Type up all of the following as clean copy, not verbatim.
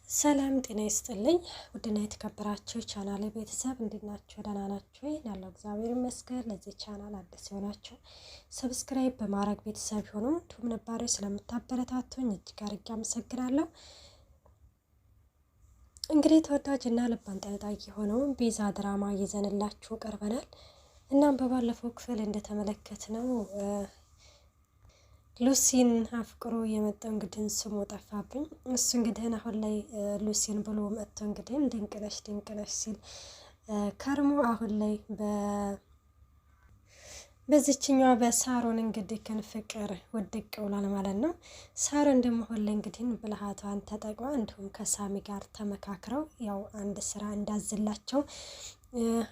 ሰላም ጤና ይስጥልኝ ውድና የተከበራችሁ ቻናሌ ቤተሰብ እንዴት ናችሁ? ደህና ናችሁ ወይ? ያለው እግዚአብሔር ይመስገን። ለዚህ ቻናል አዲስ የሆናችሁ ሰብስክራይብ በማድረግ ቤተሰብ ሆኑ። እንዲሁም ነባሮች ስለምታበረታቱኝ እጅግ አድርጌ አመሰግናለሁ። እንግዲህ ተወዳጅና ልብ አንጠልጣይ የሆነውን ቤዛ ድራማ ይዘንላችሁ ቀርበናል። እናም በባለፈው ክፍል እንደተመለከትነው ሉሲን አፍቅሮ የመጣው እንግዲህ ስሙ ጠፋብኝ። እሱ እንግዲህ አሁን ላይ ሉሲን ብሎ መጥቶ እንግዲህ ድንቅነሽ ሲል ከርሞ አሁን ላይ በዚችኛዋ በሳሮን እንግዲህ ፍቅር ውድቅ ብሏል ማለት ነው። ሳሮን ደግሞ አሁን ላይ እንግዲህ ብልሃቷን ተጠቅማ እንዲሁም ከሳሚ ጋር ተመካክረው ያው አንድ ስራ እንዳዝላቸው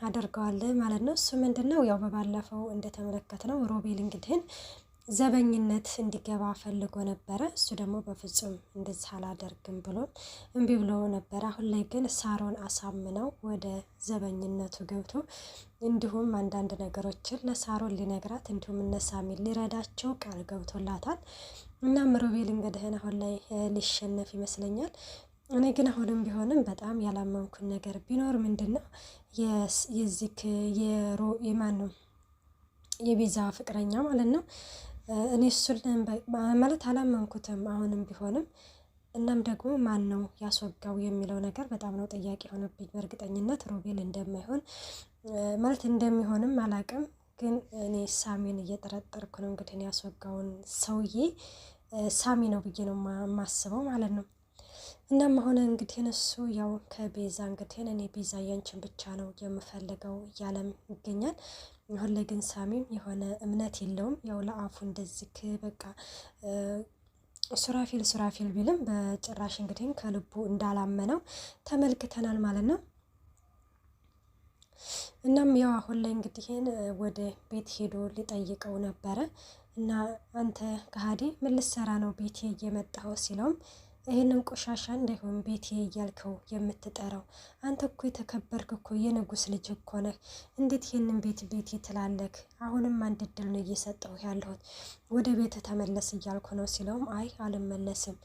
አድርገዋል ማለት ነው። እሱ ምንድነው ያው በባለፈው እንደተመለከትነው ሮቤል እንግዲህ ዘበኝነት እንዲገባ ፈልጎ ነበረ። እሱ ደግሞ በፍጹም እንደዚህ አላደርግም ብሎ እምቢ ብሎ ነበረ። አሁን ላይ ግን ሳሮን አሳምነው ወደ ዘበኝነቱ ገብቶ እንዲሁም አንዳንድ ነገሮችን ለሳሮን ሊነግራት እንዲሁም እነሳሚን ሊረዳቸው ቃል ገብቶላታል። እናም ሮቤል እንግዲህ አሁን ላይ ሊሸነፍ ይመስለኛል። እኔ ግን አሁንም ቢሆንም በጣም ያላመንኩን ነገር ቢኖር ምንድነው የዚህ የማን ነው የቤዛ ፍቅረኛ ማለት ነው። እኔ እሱን ማለት አላመንኩትም አሁንም ቢሆንም። እናም ደግሞ ማን ነው ያስወጋው የሚለው ነገር በጣም ነው ጥያቄ ሆነብኝ። በእርግጠኝነት ሮቤል እንደማይሆን ማለት እንደሚሆንም አላቅም፣ ግን እኔ ሳሚን እየጠረጠርኩ ነው። እንግዲህ ያስወጋውን ሰውዬ ሳሚ ነው ብዬ ነው የማስበው ማለት ነው። እናም አሁን እንግዲህ እሱ ያው ከቤዛ እንግዲህ እኔ ቤዛ ያንቺን ብቻ ነው የምፈልገው እያለም ይገኛል። አሁን ላይ ግን ሳሚም የሆነ እምነት የለውም። ያው ለአፉ እንደዚህ በቃ ሱራፊል ቢልም በጭራሽ እንግዲህ ከልቡ እንዳላመነው ተመልክተናል ማለት ነው። እናም ያው አሁን ላይ እንግዲህ ወደ ቤት ሄዶ ሊጠይቀው ነበረ እና አንተ ከሃዲ ምን ልትሰራ ነው ቤቴ እየመጣኸው ሲለውም ይህንን ቆሻሻ እንዳይሆን ቤቴ እያልከው የምትጠራው አንተ እኮ የተከበርክ እኮ የንጉስ ልጅ እኮ ነህ። እንዴት ይህንን ቤቴ ትላለክ? አሁንም አንድ እድል ነው እየሰጠው ያለሁት፣ ወደ ቤት ተመለስ እያልኩ ነው ሲለውም አይ አልመለስም፣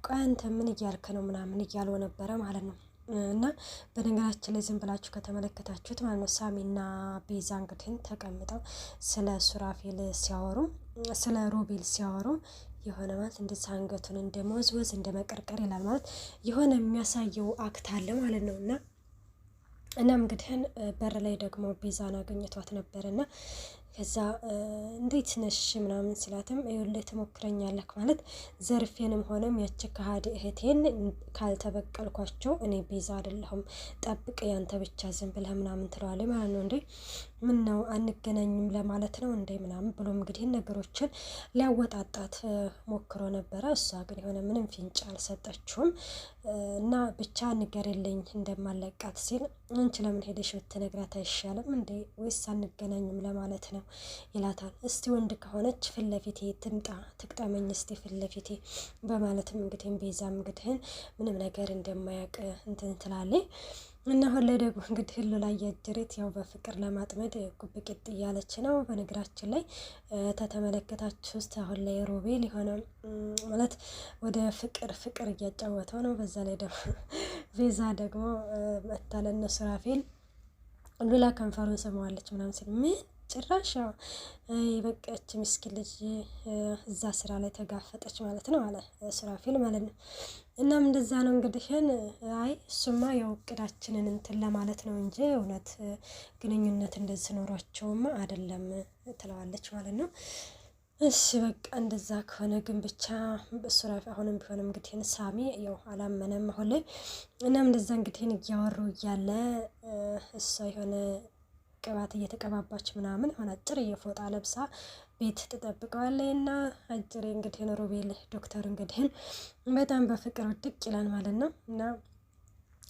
ቆይ አንተ ምን እያልክ ነው ምናምን እያለው ነበረ ማለት ነው። እና በነገራችን ላይ ዝም ብላችሁ ከተመለከታችሁት ማለት ነው ሳሚና ቤዛ እንግዲህ ተቀምጠው ስለ ሱራፌል ሲያወሩ ስለ ሮቤል ሲያወሩ የሆነ ማለት እንደዚህ አንገቱን እንደ መወዝወዝ እንደ መቀርቀር ይላል ማለት የሆነ የሚያሳየው አክት አለ ማለት ነው። እናም እንግዲህ በር ላይ ደግሞ ቤዛን አገኘቷት ነበርና ከዛ እንዴት ነሽ ምናምን ሲላትም ይኸውልህ ትሞክረኛለህ ማለት ዘርፌንም ሆነም ያቺ ከሃዲ እህቴን ካልተበቀልኳቸው እኔ ቤዛ አይደለሁም፣ ጠብቅ ያንተ ብቻ ዝም ብለህ ምናምን ትለዋለች ማለት ነው። እንዴ ምን ነው አንገናኝም ለማለት ነው እንዴ ምናምን ብሎ እንግዲህ ነገሮችን ሊያወጣጣት ሞክሮ ነበረ። እሷ ግን የሆነ ምንም ፍንጭ አልሰጠችውም እና ብቻ ንገሪልኝ እንደማለቃት ሲል አንቺ ለምን ሄደሽ ብትነግራት አይሻልም እንዴ ወይስ አንገናኝም ለማለት ነው ይላታል። እስቲ ወንድ ከሆነች ፊት ለፊቴ ትምጣ ትቅጠመኝ እስቲ ፊት ለፊቴ በማለትም እንግዲህ ቤዛም እንግዲህ ምንም ነገር እንደማያውቅ እንትን ትላለች። እና አሁን ላይ ደግሞ እንግዲህ ህሉ ላይ ያጀሬት ያው በፍቅር ለማጥመድ ጉብቅጥ እያለች ነው። በነገራችን ላይ ተተመለከታችሁ ውስጥ አሁን ላይ ሮቤል የሆነ ማለት ወደ ፍቅር እያጫወተው ነው። በዛ ላይ ደግሞ ቤዛ ደግሞ መታለነ ሱራፌል ሉላ ከንፈሩን ስመዋለች ምናምን ሲል ምን ጭራሽ በቃች ምስኪን ልጅ እዛ ስራ ላይ ተጋፈጠች ማለት ነው አለ ሱራፌል ማለት ነው። እናም እንደዛ ነው እንግዲህ አይ እሱማ ያው እቅዳችንን እንትን ለማለት ነው እንጂ እውነት ግንኙነት እንደዚህ ኖሯቸውማ አይደለም ትለዋለች ማለት ነው። እሺ በቃ እንደዛ ከሆነ ግን ብቻ ሱራፌል አሁንም ቢሆንም እንግዲህ ሳሚ ያው አላመነም አሁን ላይ። እናም እንደዛ እንግዲህ እያወሩ እያለ እሷ የሆነ ቅባት እየተቀባባች ምናምን ሆነ አጭር እየፎጣ ለብሳ ቤት ትጠብቀዋለች እና አጭር እንግዲህ ሮቤል ዶክተር እንግዲህ በጣም በፍቅር ውድቅ ይላል ማለት ነው። እና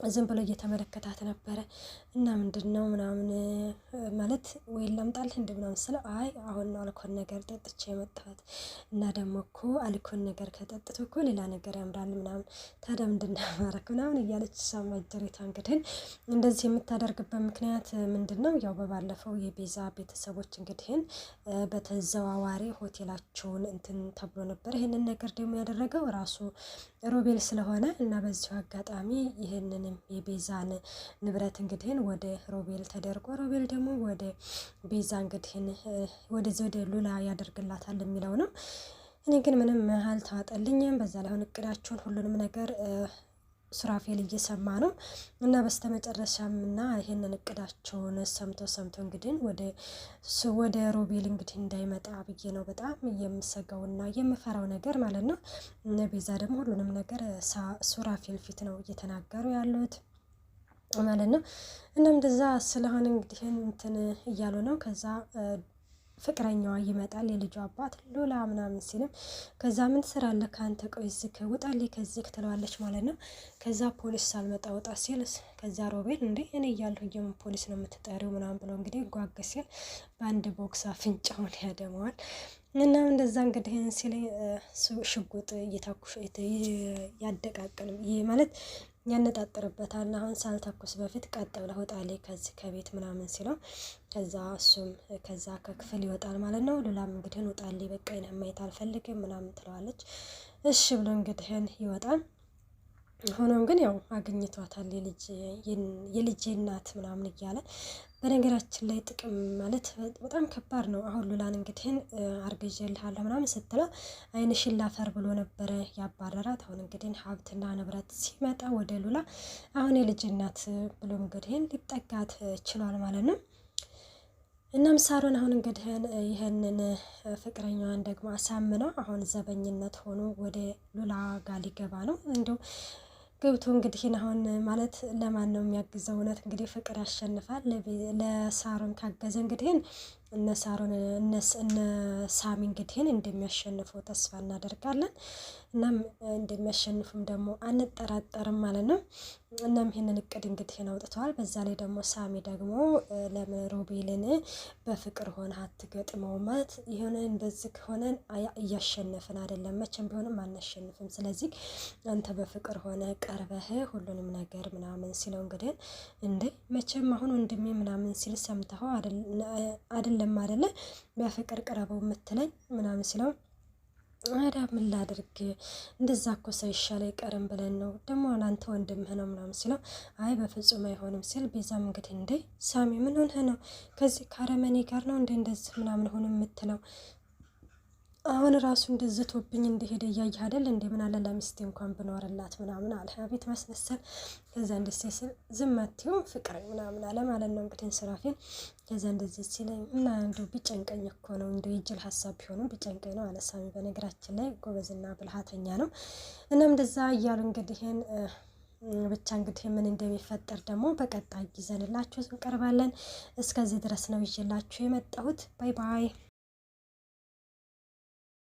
ዝም ብሎ እየተመለከታት ነበረ እና ምንድነው ምናምን ማለት ወይ ላምጣልህ እንደ ምናምን ስለው አይ አሁን ነው አልኮል ነገር ጠጥቼ የመጣሁት እና ደግሞ እኮ አልኮል ነገር ከጠጥቶ እኮ ሌላ ነገር ያምራል ምናምን ታዲያ ምንድነው ማረክ ምናምን እያለች ሰማጀሪታ እንግዲህ እንደዚህ የምታደርግበት ምክንያት ምንድነው? ያው በባለፈው የቤዛ ቤተሰቦች እንግዲህ በተዘዋዋሪ ሆቴላቸውን እንትን ተብሎ ነበር። ይሄንን ነገር ደግሞ ያደረገው ራሱ ሮቤል ስለሆነ እና በዚሁ አጋጣሚ ይህንንም የቤዛን ንብረት እንግዲህን ወደ ሮቤል ተደርጎ ሮቤል ደግሞ ወደ ቤዛ እንግዲህን ወደዚህ ወደ ሉላ ያደርግላታል የሚለው ነው። እኔ ግን ምንም አልተዋጠልኝም። በዛ ላይ አሁን እቅዳቸውን ሁሉንም ነገር ሱራፌል እየሰማ ነው እና በስተመጨረሻም እና ይሄንን እቅዳቸውን ሰምቶ እንግዲህ ወደ ሮቤል እንግዲህ እንዳይመጣ ብዬ ነው በጣም የምሰጋውና የምፈራው ነገር ማለት ነው። ቤዛ ደግሞ ሁሉንም ነገር ሱራፌል ፊት ነው እየተናገሩ ያሉት ማለት ነው። እናም እንደዛ ስለሆነ እንግዲህ እንትን እያሉ ነው። ከዛ ፍቅረኛዋ ይመጣል የልጁ አባት ሉላ ምናምን ሲልም ከዛ ምን ትሰራለህ ከአንተ ቆይ ዝክ ውጣልኝ ከዚህ ትለዋለች ማለት ነው። ከዛ ፖሊስ ሳልመጣ ውጣ ሲል ከዛ ሮቤል እንዴ እኔ እያለሁ የምን ፖሊስ ነው የምትጠሪው ምናምን ብሎ እንግዲህ ጓገ ሲል በአንድ ቦክስ አፍንጫውን ያደመዋል። እና እንደዛ እንግዲህ ሲል ሽጉጥ እየታኩሽ ያደቃቅልም ይሄ ማለት ያነጣጥርበታል። አሁን ሳልተኩስ በፊት ቀጥ ብለህ ውጣልኝ ከዚህ ከቤት ምናምን ሲለው ከዛ እሱም ከዛ ከክፍል ይወጣል ማለት ነው። ሉላም እንግዲህ ውጣልኝ በቃ ይሄን ማየት አልፈልግም ምናምን ትለዋለች። እሺ ብሎ እንግዲህ ይወጣል። ሆኖም ግን ያው አግኝቷታል የልጄ እናት ምናምን እያለ በነገራችን ላይ ጥቅም ማለት በጣም ከባድ ነው። አሁን ሉላን እንግዲህ አርግዤልሃለሁ ምናምን ስትለው ዓይንሽን ላፈር ብሎ ነበረ ያባረራት። አሁን እንግዲህ ሀብትና ንብረት ሲመጣ ወደ ሉላ አሁን የልጅ እናት ብሎ እንግዲህ ሊጠጋት ችሏል ማለት ነው። እናም ሳሮን አሁን እንግዲህ ይህንን ፍቅረኛዋን ደግሞ አሳምነው አሁን ዘበኝነት ሆኖ ወደ ሉላ ጋር ሊገባ ነው። እንዲሁ ገብቶ እንግዲህ አሁን ማለት ለማን ነው የሚያግዘው? እውነት እንግዲህ ፍቅር ያሸንፋል። ለሳሮን ካገዘ እንግዲህ እነ ሳሮን እነ ሳሚ እንግዲህ እንደሚያሸንፈው ተስፋ እናደርጋለን። እናም እንደሚያሸንፉም ደግሞ አንጠራጠርም ማለት ነው። እናም ይሄንን እቅድ እንግዲህ አውጥተዋል። በዛ ላይ ደግሞ ሳሚ ደግሞ ለሮቤልን በፍቅር ሆነ አትገጥመው ማለት የሆነ እንደዚህ ከሆነ እያሸነፍን አይደለም፣ መቼም ቢሆንም አናሸንፍም። ስለዚህ አንተ በፍቅር ሆነ ቀርበህ ሁሉንም ነገር ምናምን ሲለው እንግዲህ እንዴ መቼም አሁን ወንድሜ ምናምን ሲል ሰምተኸው አይደለም በፍቅር ቅረበው የምትለኝ ምናምን ሲለው አዳ ምን ላድርግ እንደዛ እኮ ሳይሻል አይቀርም ብለን ነው ደግሞ አንተ ወንድምህ ነው ምናምን ሲለው አይ በፍጹም አይሆንም ሲል ቤዛም እንግዲህ እንዴ ሳሚ ምን ሆነህ ነው ከዚህ ካረመኔ ጋር ነው እንዴ እንደዚህ ምናምን ሆነ የምትለው አሁን ራሱ እንደዚህ ቶብኝ እንደሄደ እያየህ አይደል እንዴ ምን አለ ለሚስቴ እንኳን ብኖርላት ምናምን አለ። አቤት ማስመሰል። ከዛ እንደዚህ ሲል ዝም አትይው ፍቅር ምናምን አለ ማለት ነው እንግዲህ ሱራፌል። ከዛ እንደዚህ ሲለኝ እና እንደው ቢጨንቀኝ እኮ ነው እንደው የጅል ሀሳብ ቢሆንም ቢጨንቀኝ ነው አለ ሳሚ። በነገራችን ላይ ጎበዝና ብልሃተኛ ነው። እናም እንደዛ እያሉ እንግዲህ ብቻ እንግዲህ ምን እንደሚፈጠር ደግሞ በቀጣይ ይዘንላችሁ እንቀርባለን። እስከዚህ ድረስ ነው ይዤላችሁ የመጣሁት። ባይ ባይ።